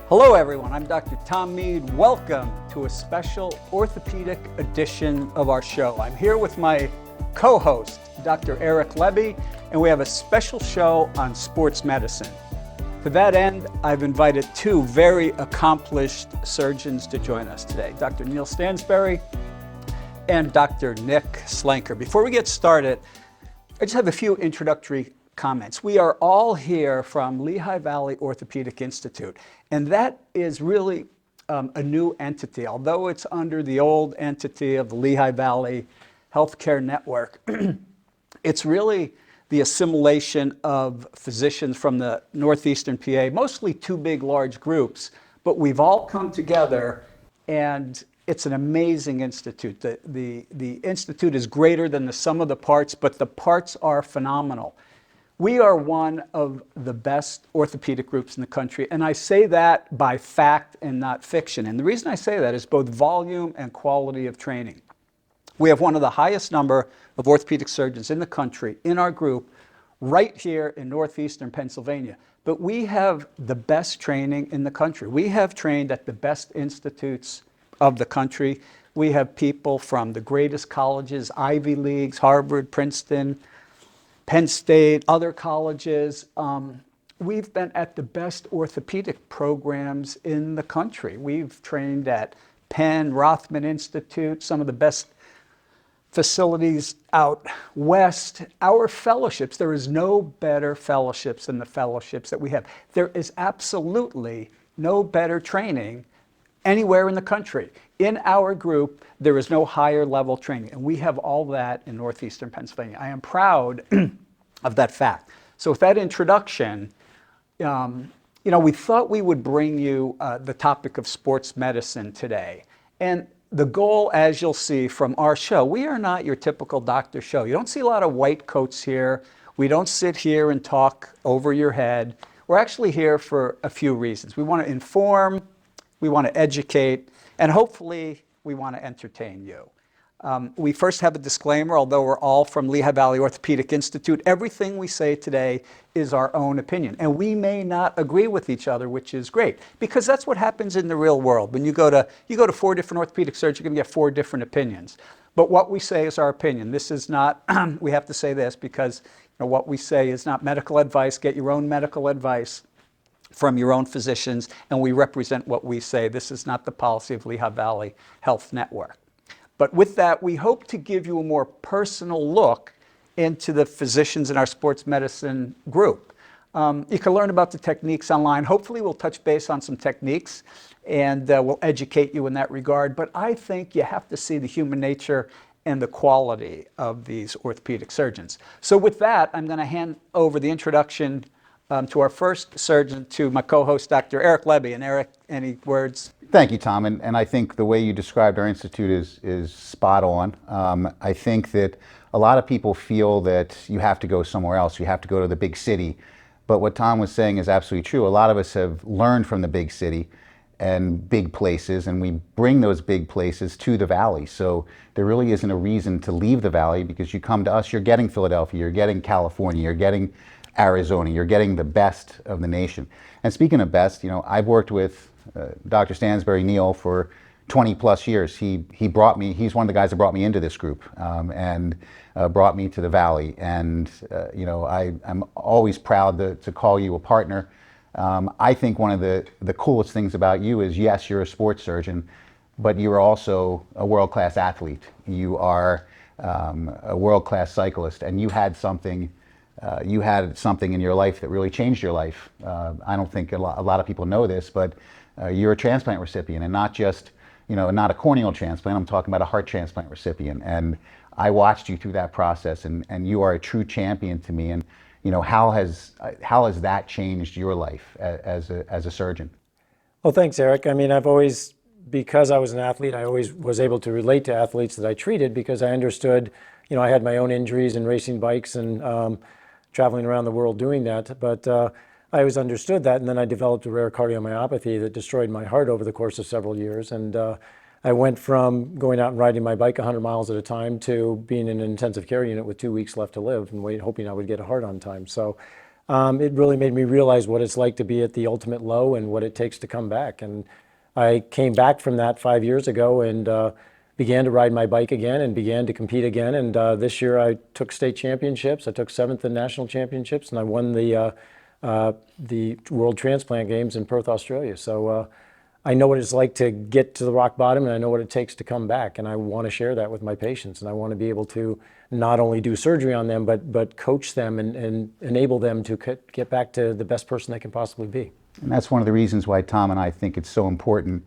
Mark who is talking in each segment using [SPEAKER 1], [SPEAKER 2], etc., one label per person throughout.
[SPEAKER 1] Hello everyone, I'm Dr. Tom Meade. Welcome to a special orthopedic edition of our show. I'm here with my co-host, Dr. Eric Lebby, and we have a special show on sports medicine. To that end, I've invited two very accomplished surgeons to join us today, Dr. Neal Stansbury and Dr. Nick Slenker. Before we get started, I just have a few introductory comments. We are all here from Lehigh Valley Orthopedic Institute, and that is really a new entity. Although it's under the old entity of the Lehigh Valley Healthcare Network, it's really the assimilation of physicians from the northeastern PA, mostly two big, large groups, but we've all come together, and it's an amazing institute. The institute is greater than the sum of the parts, but the parts are phenomenal. We are one of the best orthopedic groups in the country, and I say that by fact and not fiction. And the reason I say that is both volume and quality of training. We have one of the highest number of orthopedic surgeons in the country in our group right here in northeastern Pennsylvania. But we have the best training in the country. We have trained at the best institutes of the country. We have people from the greatest colleges, Ivy Leagues, Harvard, Princeton, Penn State, other colleges. We've been at the best orthopedic programs in the country. We've trained at Penn, Rothman Institute, some of the best facilities out west. Our fellowships, there is no better fellowships than the fellowships that we have. There is absolutely no better training anywhere in the country. In our group, there is no higher level training, and we have all that in northeastern Pennsylvania. I am proud of that fact. So with that introduction, we thought we would bring you the topic of sports medicine today. And the goal, as you'll see from our show, we are not your typical doctor show. You don't see a lot of white coats here. We don't sit here and talk over your head. We're actually here for a few reasons. We want to inform, we want to educate, and hopefully we want to entertain you. We first have a disclaimer. Although we're all from Lehigh Valley Orthopedic Institute, everything we say today is our own opinion. And we may not agree with each other, which is great, because that's what happens in the real world. When you go to 4 different orthopedic surgeons, you're going to get 4 different opinions. But what we say is our opinion. This is not, we have to say this because what we say is not medical advice. Get your own medical advice from your own physicians, and we represent what we say. This is not the policy of Lehigh Valley Health Network. But with that, we hope to give you a more personal look into the physicians in our sports medicine group. You can learn about the techniques online. Hopefully we'll touch base on some techniques, and we'll educate you in that regard. But I think you have to see the human nature and the quality of these orthopedic surgeons. So with that, I'm going to hand over the introduction to our first surgeon, to my co-host, Dr. Eric Lebby. And Eric, any words?
[SPEAKER 2] Thank you, Tom. And I think the way you described our institute is spot on. I think that a lot of people feel that you have to go somewhere else. You have to go to the big city. But what Tom was saying is absolutely true. A lot of us have learned from the big city and big places, and we bring those big places to the Valley. So there really isn't a reason to leave the Valley, because you come to us, you're getting Philadelphia, you're getting California, you're getting Arizona, you're getting the best of the nation. And speaking of best, I've worked with Dr. Stansbury, Neal, for 20 plus years. He's one of the guys that brought me into this group and brought me to the Valley. And I'm always proud to call you a partner. I think one of the coolest things about you is, yes, you're a sports surgeon, but you're also a world-class athlete. You are a world-class cyclist, and you had something in your life that really changed your life. I don't think a lot of people know this, but you're a transplant recipient, and not just, not a corneal transplant. I'm talking about a heart transplant recipient. And I watched you through that process, and you are a true champion to me. And how has that changed your life as a surgeon?
[SPEAKER 3] Well, thanks, Eric. I mean, because I was an athlete, I always was able to relate to athletes that I treated, because I understood, I had my own injuries in racing bikes and traveling around the world doing that. But I always understood that, and then I developed a rare cardiomyopathy that destroyed my heart over the course of several years. And I went from going out and riding my bike 100 miles at a time to being in an intensive care unit with 2 weeks left to live and hoping I would get a heart on time. So it really made me realize what it's like to be at the ultimate low and what it takes to come back. And I came back from that 5 years ago and began to ride my bike again and began to compete again. And this year I took state championships. I took 7th in national championships, and I won the World Transplant Games in Perth, Australia. So I know what it's like to get to the rock bottom, and I know what it takes to come back. And I want to share that with my patients, and I want to be able to not only do surgery on them, but coach them and enable them to get back to the best person they can possibly be.
[SPEAKER 2] And that's one of the reasons why Tom and I think it's so important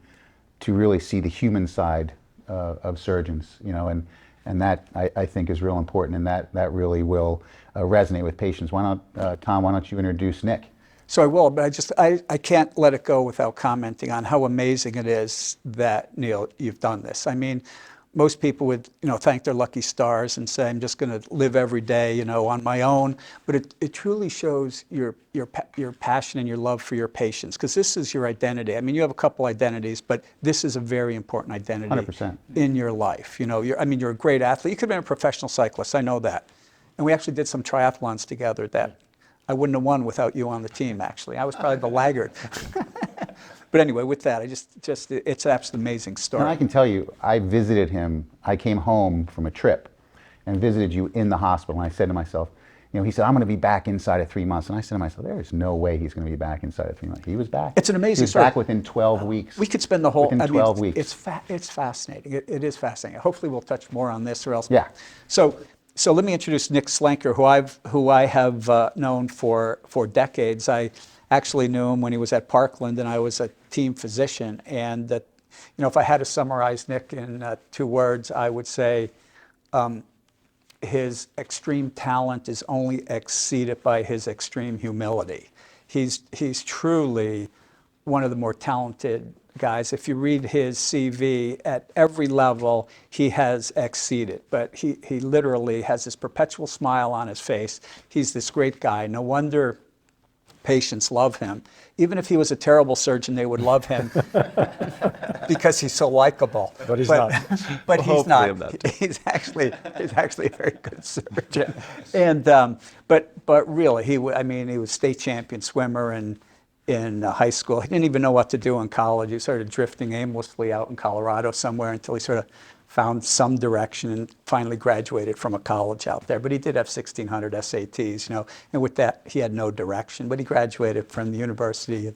[SPEAKER 2] to really see the human side of surgeons, and that I think is real important, and that really will resonate with patients. Why not, Tom, why don't you introduce Nick?
[SPEAKER 1] So I will, but I can't let it go without commenting on how amazing it is that, Neal, you've done this. I mean, most people would, thank their lucky stars and say, I'm just going to live every day, on my own. But it truly shows your passion and your love for your patients, because this is your identity. I mean, you have a couple identities, but this is a very important identity
[SPEAKER 2] 100%.
[SPEAKER 1] in your life. You're a great athlete. You could have been a professional cyclist. I know that. And we actually did some triathlons together that I wouldn't have won without you on the team, actually. I was probably the laggard. But anyway, with that, it's an absolutely amazing story.
[SPEAKER 2] And I can tell you, I visited him. I came home from a trip and visited you in the hospital. And I said to myself, he said, I'm going to be back inside of 3 months. And I said to myself, there is no way he's going to be back inside of 3 months. He was back.
[SPEAKER 1] It's an amazing
[SPEAKER 2] He was
[SPEAKER 1] story.
[SPEAKER 2] back within 12 weeks.
[SPEAKER 1] We could spend the whole...
[SPEAKER 2] Within 12 weeks.
[SPEAKER 1] It's fascinating. It is fascinating. Hopefully we'll touch more on this or else.
[SPEAKER 2] Yeah.
[SPEAKER 1] So let me introduce Nick Slenker, who I have known for decades. I actually knew him when he was at Parkland, and I was a team physician. And if I had to summarize Nick in 2 words, I would say his extreme talent is only exceeded by his extreme humility. He's truly one of the more talented guys. If you read his CV, at every level, he has exceeded. But he literally has this perpetual smile on his face. He's this great guy. No wonder patients love him. Even if he was a terrible surgeon, they would love him because he's so likable.
[SPEAKER 3] But he's not.
[SPEAKER 1] But
[SPEAKER 4] Well,
[SPEAKER 1] he's not.
[SPEAKER 4] hopefully I'm not.
[SPEAKER 1] He's actually a very good surgeon. And but really, he was state champion swimmer in high school. He didn't even know what to do in college. He started drifting aimlessly out in Colorado somewhere until he sort of found some direction and finally graduated from a college out there. But he did have 1,600 SATs, and with that, he had no direction. But he graduated from the University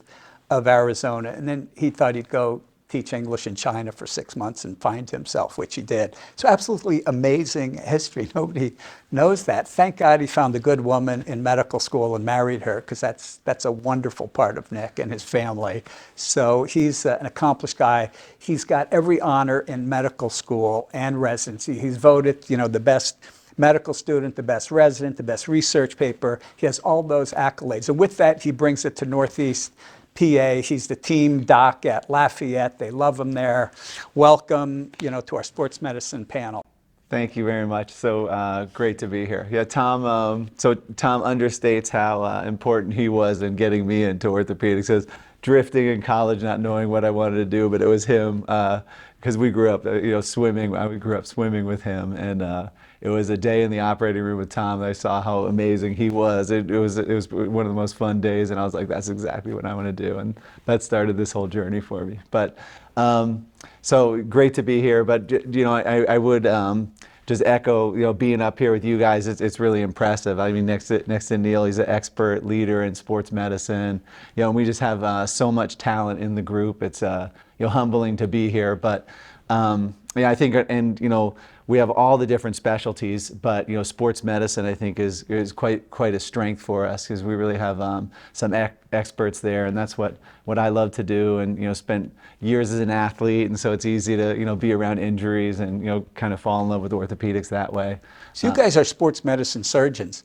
[SPEAKER 1] of Arizona, and then he thought he'd go teach English in China for 6 months and find himself, which he did. So absolutely amazing history. Nobody knows that. Thank God he found a good woman in medical school and married her, because that's a wonderful part of Nick and his family. So he's an accomplished guy. He's got every honor in medical school and residency. He's voted, the best medical student, the best resident, the best research paper. He has all those accolades. And with that, he brings it to Northeast PA. He's the team doc at Lafayette. They love him there. Welcome, to our sports medicine panel.
[SPEAKER 4] Thank you very much. So great to be here. Yeah, Tom. So Tom understates how important he was in getting me into orthopedics. He was drifting in college, not knowing what I wanted to do, but it was him because we grew up, swimming. We grew up swimming with him, and it was a day in the operating room with Tom that I saw how amazing he was. It was one of the most fun days, and I was like, that's exactly what I want to do, and that started this whole journey for me. But so great to be here. But I would just echo, being up here with you guys. It's really impressive. I mean, next to Neal, he's an expert leader in sports medicine. And we just have so much talent in the group. It's humbling to be here, but. I think, and we have all the different specialties, but sports medicine I think is quite a strength for us, because we really have some experts there, and that's what I love to do, and spent years as an athlete, and so it's easy to be around injuries and kind of fall in love with orthopedics that way.
[SPEAKER 1] So you guys are sports medicine surgeons.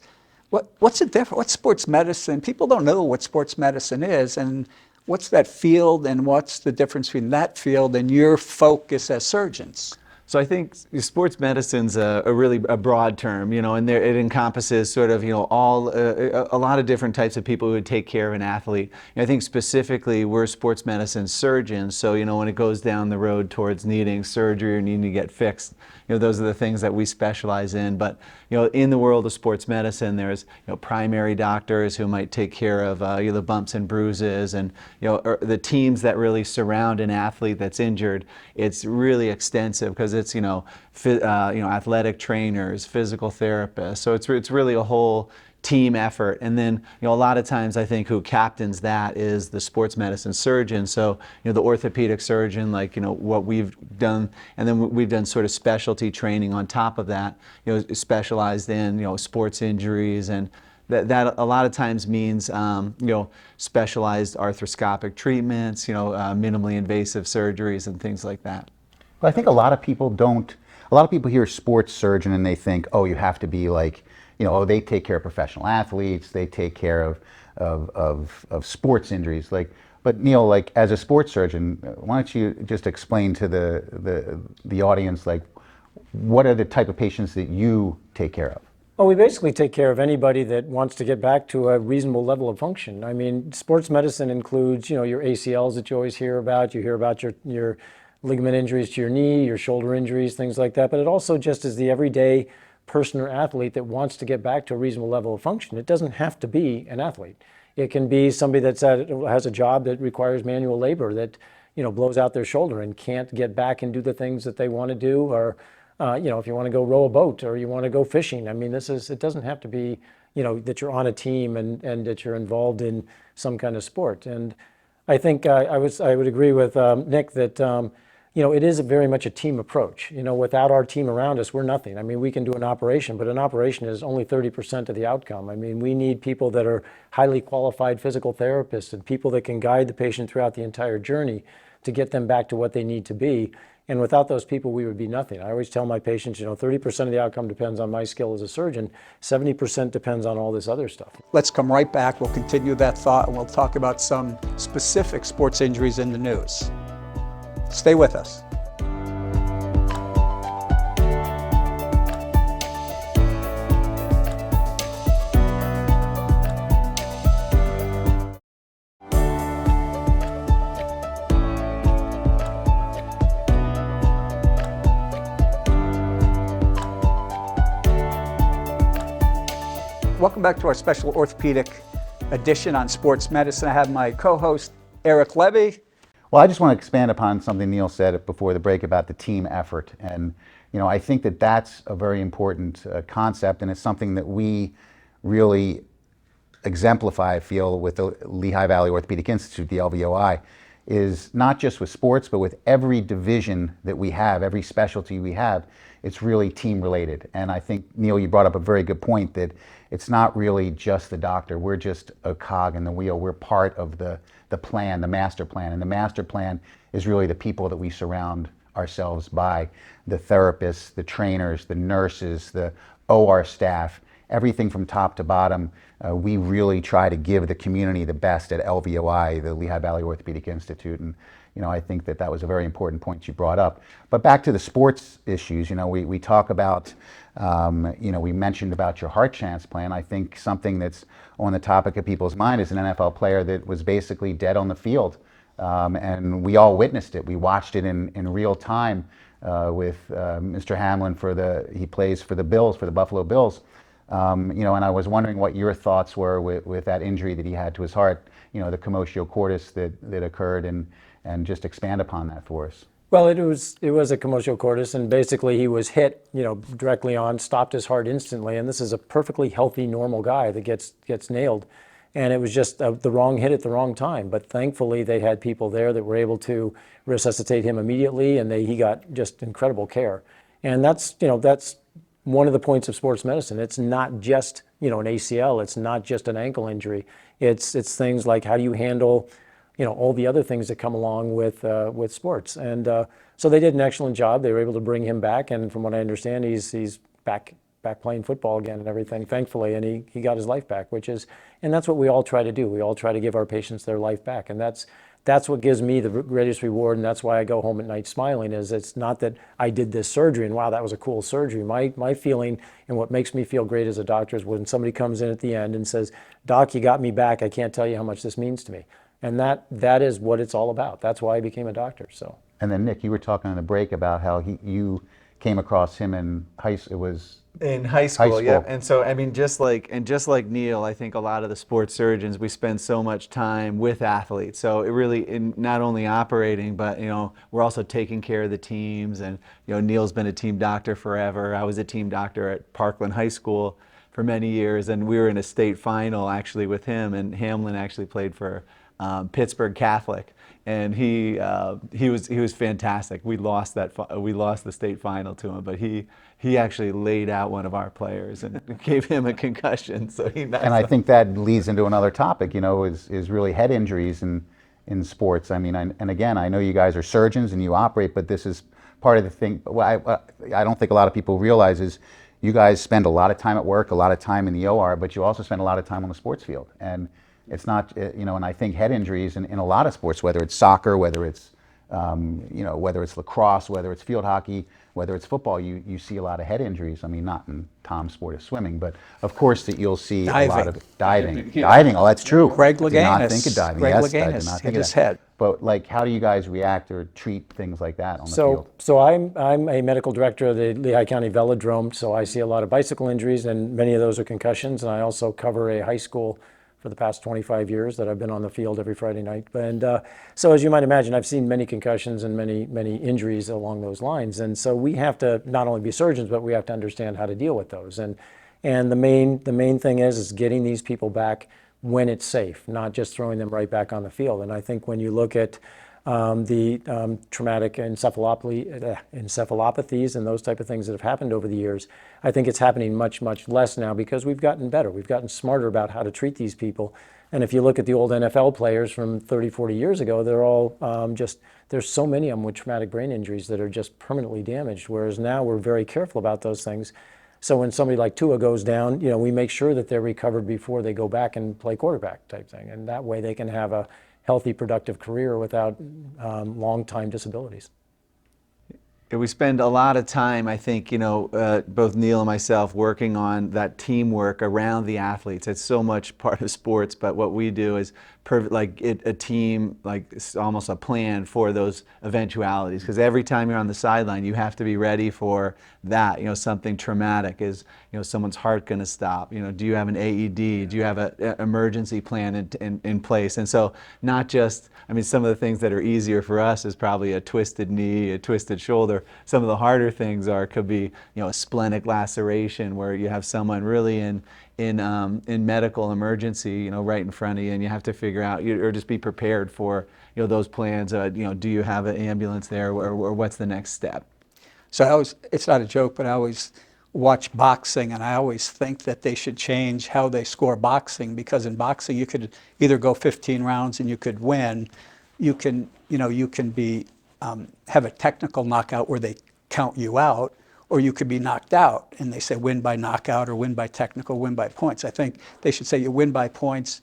[SPEAKER 1] What's the difference? What's sports medicine? People don't know what sports medicine is, and what's that field, and what's the difference between that field and your focus as surgeons?
[SPEAKER 4] So I think sports medicine's a really a broad term, and there, it encompasses sort of, all a lot of different types of people who would take care of an athlete. And I think specifically we're sports medicine surgeons, so when it goes down the road towards needing surgery or needing to get fixed, those are the things that we specialize in. But in the world of sports medicine, there's primary doctors who might take care of the bumps and bruises, and or the teams that really surround an athlete that's injured. It's really extensive because it's athletic trainers, physical therapists. So it's really a whole team effort. And then a lot of times I think who captains that is the sports medicine surgeon. So the orthopedic surgeon, like what we've done, and then we've done sort of specialty training on top of that, specialized in sports injuries, and that a lot of times means specialized arthroscopic treatments, minimally invasive surgeries and things like that.
[SPEAKER 2] Well, I think a lot of people hear sports surgeon and they think, oh, you have to be like, oh, they take care of professional athletes, they take care of sports injuries. But Neal, like as a sports surgeon, why don't you just explain to the audience, like, what are the type of patients that you take care of?
[SPEAKER 3] Well, we basically take care of anybody that wants to get back to a reasonable level of function. I mean, sports medicine includes, your ACLs that you always hear about. You hear about your ligament injuries to your knee, your shoulder injuries, things like that. But it also just is the everyday person or athlete that wants to get back to a reasonable level of function. It doesn't have to be an athlete. It can be somebody has a job that requires manual labor that, blows out their shoulder and can't get back and do the things that they want to do, or if you want to go row a boat or you want to go fishing. I mean, it doesn't have to be, that you're on a team and that you're involved in some kind of sport. And I think I would agree with Nick that, it is very much a team approach. Without our team around us, we're nothing. I mean, we can do an operation, but an operation is only 30% of the outcome. I mean, we need people that are highly qualified physical therapists and people that can guide the patient throughout the entire journey to get them back to what they need to be. And without those people, we would be nothing. I always tell my patients, 30% of the outcome depends on my skill as a surgeon, 70% depends on all this other stuff.
[SPEAKER 1] Let's come right back. We'll continue that thought and we'll talk about some specific sports injuries in the news. Stay with us. Welcome back to our special orthopedic edition on sports medicine. I have my co-host, Eric Lebby.
[SPEAKER 2] Well, I just want to expand upon something Neal said before the break about the team effort. And, I think that that's a very important concept, and it's something that we really exemplify, I feel, with the Lehigh Valley Orthopedic Institute, the LVOI, is not just with sports, but with every division that we have, every specialty we have, it's really team related. And I think, Neal, you brought up a very good point that it's not really just the doctor. We're just a cog in the wheel. We're part of the plan, the master plan. And the master plan is really the people that we surround ourselves by, the therapists, the trainers, the nurses, the OR staff, everything from top to bottom. We really try to give the community the best at LVOI, the Lehigh Valley Orthopedic Institute. And I think that was a very important point you brought up. But back to the sports issues, we talk about, we mentioned about your heart transplant. I think something that's on the topic of people's mind is an NFL player that was basically dead on the field. And we all witnessed it. We watched it in real time with Mr. Hamlin he plays for the Bills, for the Buffalo Bills. And I was wondering what your thoughts were with that injury that he had to his heart, the commotio cordis that occurred, and just expand upon that for us.
[SPEAKER 3] Well, it was a commotio cordis, and basically he was hit, directly on, stopped his heart instantly, and this is a perfectly healthy, normal guy that gets nailed. And it was just the wrong hit at the wrong time. But thankfully, they had people there that were able to resuscitate him immediately, and he got just incredible care. And that's one of the points of sports medicine. It's not just, an ACL. It's not just an ankle injury. It's things like, how do you handle, all the other things that come along with sports. And so they did an excellent job. They were able to bring him back. And from what I understand, he's back playing football again and everything, thankfully. And he got his life back, and that's what we all try to do. We all try to give our patients their life back. And that's that's what gives me the greatest reward, and that's why I go home at night smiling. Is it's not that I did this surgery and wow, that was a cool surgery. My feeling and what makes me feel great as a doctor is when somebody comes in at the end and says, "Doc, you got me back. I can't tell you how much this means to me." And that is what it's all about. That's why I became a doctor. So.
[SPEAKER 2] And then Nick, you were talking on the break about how you came across him in
[SPEAKER 4] In high school,
[SPEAKER 2] school.
[SPEAKER 4] yeah. And so, I mean, just like Neal, I think a lot of the sports surgeons, we spend so much time with athletes. So it really, in not only operating, but, we're also taking care of the teams. And, Neal's been a team doctor forever. I was a team doctor at Parkland High School for many years. And we were in a state final actually with him. And Hamlin actually played for Pittsburgh Catholic. And he was fantastic. We lost the state final to him, but he actually laid out one of our players and gave him a concussion. So he messed
[SPEAKER 2] And I
[SPEAKER 4] up.
[SPEAKER 2] think that leads into another topic, is really head injuries in sports. I mean, and again, I know you guys are surgeons and you operate, but this is part of the thing. Well, I don't think a lot of people realize is you guys spend a lot of time at work, a lot of time in the OR, but you also spend a lot of time on the sports field. And it's not, and I think head injuries in a lot of sports, whether it's soccer, whether it's, whether it's lacrosse, whether it's field hockey, whether it's football, you see a lot of head injuries. I mean, not in Tom's sport of swimming, but of course that you'll see a lot of diving. Diving, oh, that's true.
[SPEAKER 1] Greg
[SPEAKER 2] I did not think
[SPEAKER 1] Louganis.
[SPEAKER 2] of diving.
[SPEAKER 1] Greg
[SPEAKER 2] Yes, I did
[SPEAKER 1] Louganis
[SPEAKER 2] not
[SPEAKER 1] hit
[SPEAKER 2] think of
[SPEAKER 1] his
[SPEAKER 2] that.
[SPEAKER 1] head.
[SPEAKER 2] But how do you guys react or treat things like that on the field?
[SPEAKER 3] So I'm a medical director of the Lehigh County Velodrome, so I see a lot of bicycle injuries, and many of those are concussions. And I also cover a high school for the past 25 years that I've been on the field every Friday night. And so as you might imagine, I've seen many concussions and many injuries along those lines. And so we have to not only be surgeons, but we have to understand how to deal with those. And the main thing is getting these people back when it's safe, not just throwing them right back on the field. And I think when you look at the traumatic encephalopathies and those type of things that have happened over the years, I think it's happening much, much less now because we've gotten better. We've gotten smarter about how to treat these people. And if you look at the old NFL players from 30, 40 years ago, they're all there's so many of them with traumatic brain injuries that are just permanently damaged, whereas now we're very careful about those things. So when somebody like Tua goes down, we make sure that they're recovered before they go back and play quarterback type thing. And that way they can have a healthy, productive career without long-time disabilities.
[SPEAKER 4] We spend a lot of time, I think, both Neal and myself working on that teamwork around the athletes. It's so much part of sports, but what we do is a team, like it's almost a plan for those eventualities. Because every time you're on the sideline, you have to be ready for that. Something traumatic. Is someone's heart going to stop? Do you have an AED? Do you have an emergency plan in place? And so not just, some of the things that are easier for us is probably a twisted knee, a twisted shoulder. Some of the harder things could be a splenic laceration where you have someone really in medical emergency right in front of you, and you have to figure out or just be prepared for those plans. Do you have an ambulance there, or what's the next step?
[SPEAKER 1] So it's not a joke, but I always watch boxing, and I always think that they should change how they score boxing, because in boxing you could either go 15 rounds and you could win. You can be have a technical knockout where they count you out, or you could be knocked out and they say win by knockout or win by technical, win by points. I think they should say you win by points,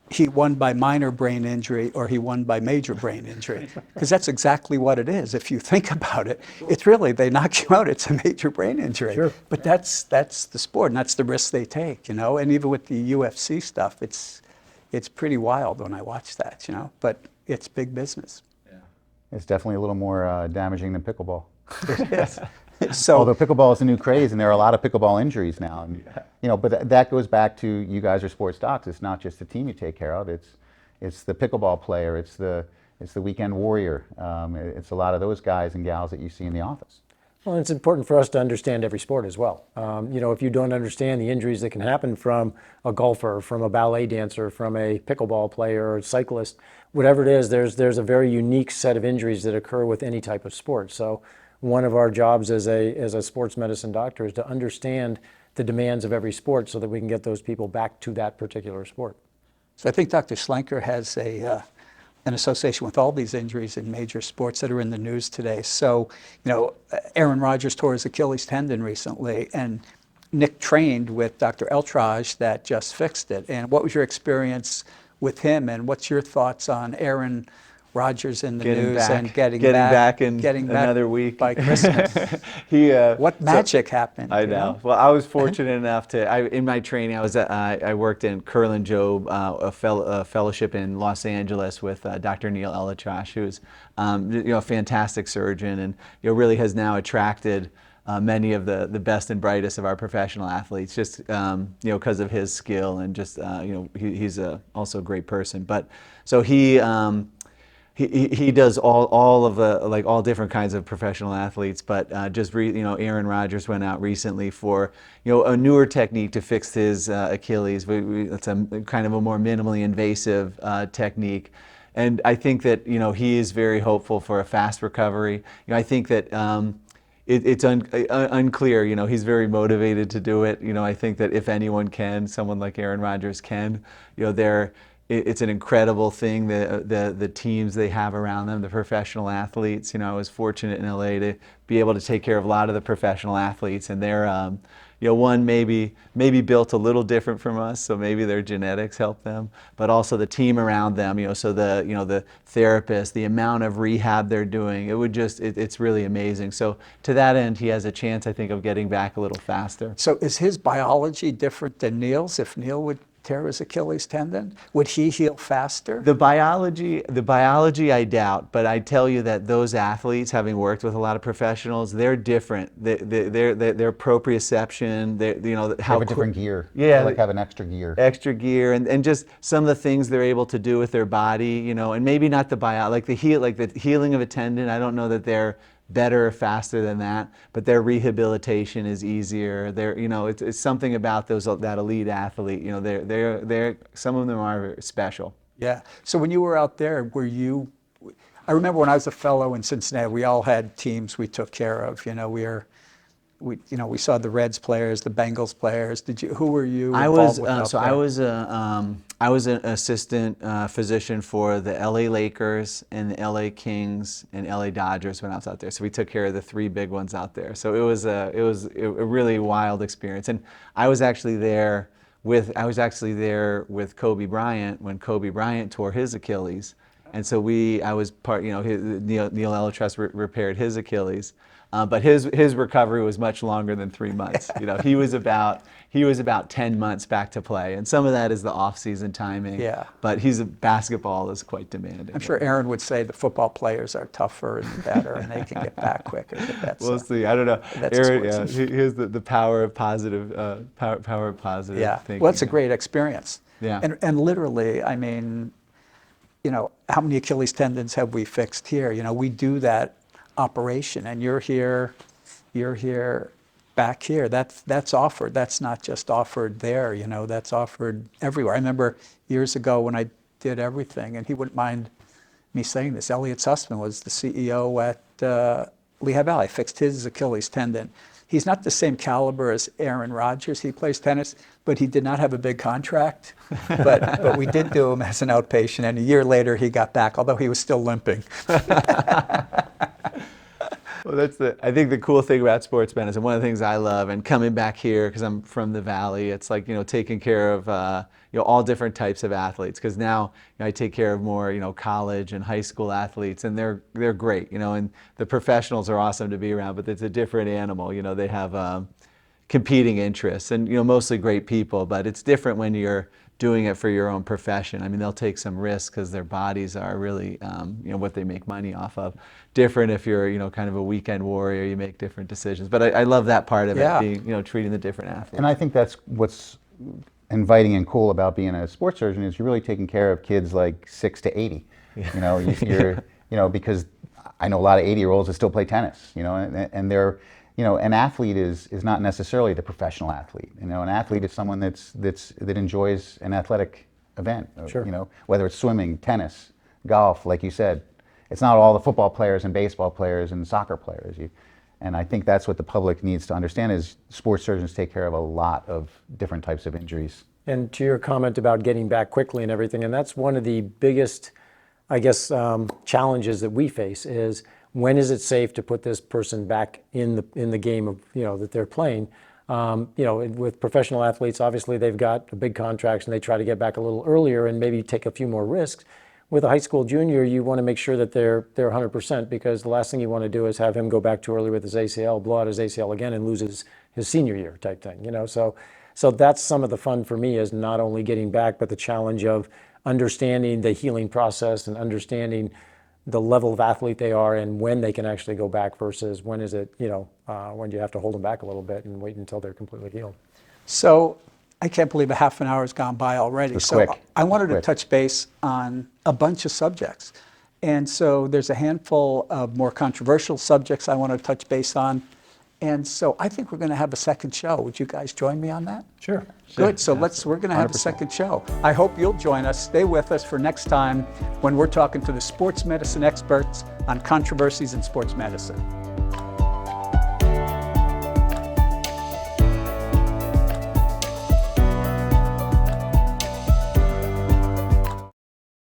[SPEAKER 1] he won by minor brain injury, or he won by major brain injury, because that's exactly what it is. If you think about it, it's really, they knock you out, it's a major brain injury.
[SPEAKER 3] Sure.
[SPEAKER 1] But that's the sport, and that's the risk they take, and even with the UFC stuff, it's pretty wild when I watch that, but it's big business.
[SPEAKER 2] It's definitely a little more damaging than pickleball.
[SPEAKER 1] Yes. So,
[SPEAKER 2] although pickleball is a new craze, and there are a lot of pickleball injuries now, and, but that goes back to you guys are sports docs. It's not just the team you take care of. It's the pickleball player. It's the weekend warrior. It's a lot of those guys and gals that you see in the office.
[SPEAKER 3] Well, it's important for us to understand every sport as well. If you don't understand the injuries that can happen from a golfer, from a ballet dancer, from a pickleball player or a cyclist, whatever it is, there's a very unique set of injuries that occur with any type of sport. So one of our jobs as a sports medicine doctor is to understand the demands of every sport so that we can get those people back to that particular sport.
[SPEAKER 1] So I think Dr. Slenker has an association with all these injuries in major sports that are in the news today. So, Aaron Rodgers tore his Achilles tendon recently, and Nick trained with Dr. Eltrage that just fixed it. And what was your experience with him, and what's your thoughts on Aaron Rogers in the
[SPEAKER 4] Getting
[SPEAKER 1] news
[SPEAKER 4] back,
[SPEAKER 1] and getting
[SPEAKER 4] back in
[SPEAKER 1] getting back
[SPEAKER 4] another week
[SPEAKER 1] by Christmas. What magic happened?
[SPEAKER 4] I
[SPEAKER 1] you
[SPEAKER 4] know. Well, I was fortunate enough to. In my training, I worked in Curlin Job, a fellowship in Los Angeles with Dr. Neal Stansbury, who's a fantastic surgeon, and really has now attracted many of the best and brightest of our professional athletes, just because of his skill and just he's also a great person. But so he does all of the all different kinds of professional athletes. But Aaron Rodgers went out recently for a newer technique to fix his Achilles. It's a kind of a more minimally invasive technique. And I think that he is very hopeful for a fast recovery. I think that it's unclear. He's very motivated to do it. I think that if anyone can, someone like Aaron Rodgers can. It's an incredible thing, the teams they have around them, the professional athletes. I was fortunate in LA to be able to take care of a lot of the professional athletes, and they're one maybe built a little different from us, so maybe their genetics help them, but also the team around them. So the therapists, the amount of rehab they're doing, it's really amazing. So to that end, he has a chance, I think, of getting back a little faster.
[SPEAKER 1] So is his biology different than Neal's? If Neal would tear his Achilles tendon, would he heal faster?
[SPEAKER 4] The biology I doubt, but I tell you that those athletes, having worked with a lot of professionals, they're different. Their proprioception,
[SPEAKER 2] Have a different gear.
[SPEAKER 4] Yeah,
[SPEAKER 2] They have an extra gear.
[SPEAKER 4] Extra gear, and just some of the things they're able to do with their body, and maybe not the healing of a tendon. I don't know that they're better or faster than that, but their rehabilitation is easier. It's something about that elite athlete. They're some of them are special.
[SPEAKER 1] Yeah. So when you were out there, I remember when I was a fellow in Cincinnati, we all had teams we took care of. We saw the Reds players, the Bengals players. Who were you involved with out there?
[SPEAKER 4] I was an assistant physician for the LA Lakers and the LA Kings and LA Dodgers when I was out there. So we took care of the three big ones out there. So it was a really wild experience. And I was actually there with Kobe Bryant when Kobe Bryant tore his Achilles. And so I was part, Neal Stansbury repaired his Achilles. But his recovery was much longer than 3 months. He was about 10 months back to play, and some of that is the off-season timing.
[SPEAKER 1] Yeah.
[SPEAKER 4] But basketball is quite demanding.
[SPEAKER 1] I'm sure Aaron would say the football players are tougher and better, and they can get back quicker.
[SPEAKER 4] We'll see. I don't know.
[SPEAKER 1] That's
[SPEAKER 4] Aaron, he has the power of positive, power of positive.
[SPEAKER 1] Yeah.
[SPEAKER 4] Thinking.
[SPEAKER 1] Well, it's a great experience.
[SPEAKER 4] Yeah.
[SPEAKER 1] And literally, I mean, how many Achilles tendons have we fixed here? We do that operation, and you're here back here. That's offered. That's not just offered there, that's offered everywhere. I remember years ago when I did everything, and he wouldn't mind me saying this, Elliot Sussman was the CEO at Lehigh Valley. I fixed his Achilles tendon. He's not the same caliber as Aaron Rodgers. He plays tennis, but he did not have a big contract. But we did do him as an outpatient, and a year later he got back, although he was still limping.
[SPEAKER 4] Well, I think the cool thing about sports medicine, one of the things I love, and coming back here because I'm from the Valley, it's like taking care of all different types of athletes. Because now I take care of more college and high school athletes, and they're great. And the professionals are awesome to be around, but it's a different animal. They have competing interests, and mostly great people. But it's different when you're doing it for your own profession. I mean, they'll take some risks because their bodies are really, what they make money off of. Different if you're, kind of a weekend warrior, you make different decisions. But I love that part of it, being, treating the different athletes.
[SPEAKER 2] And I think that's what's inviting and cool about being a sports surgeon is you're really taking care of kids like 6 to 80. You're, because I know a lot of 80-year-olds that still play tennis, and they're, an athlete is not necessarily the professional athlete. An athlete is someone that enjoys an athletic event.
[SPEAKER 3] Sure.
[SPEAKER 2] Whether it's swimming, tennis, golf, like you said. It's not all the football players and baseball players and soccer players. And I think that's what the public needs to understand is sports surgeons take care of a lot of different types of injuries.
[SPEAKER 3] And to your comment about getting back quickly and everything, and that's one of the biggest, I guess, challenges that we face is when is it safe to put this person back in the game of that they're playing? With professional athletes, obviously they've got big contracts and they try to get back a little earlier and maybe take a few more risks. with a high school junior, you want to make sure that they're 100%, because the last thing you want to do is have him go back too early with his ACL, blow out his ACL again, and lose his senior year type thing. So that's some of the fun for me, is not only getting back, but the challenge of understanding the healing process and understanding the level of athlete they are and when they can actually go back versus when is it, when you have to hold them back a little bit and wait until they're completely healed.
[SPEAKER 1] So I can't believe a half an hour has gone by already.
[SPEAKER 2] It's
[SPEAKER 1] So
[SPEAKER 2] quick.
[SPEAKER 1] I wanted to
[SPEAKER 2] Quick.
[SPEAKER 1] touch base on a bunch of subjects. And so there's a handful of more controversial subjects I want to touch base on. And so I think we're going to have a second show. Would you guys join me on that?
[SPEAKER 3] Sure.
[SPEAKER 1] Good. So we're going to have a second show. I hope you'll join us. Stay with us for next time when we're talking to the sports medicine experts on controversies in sports medicine.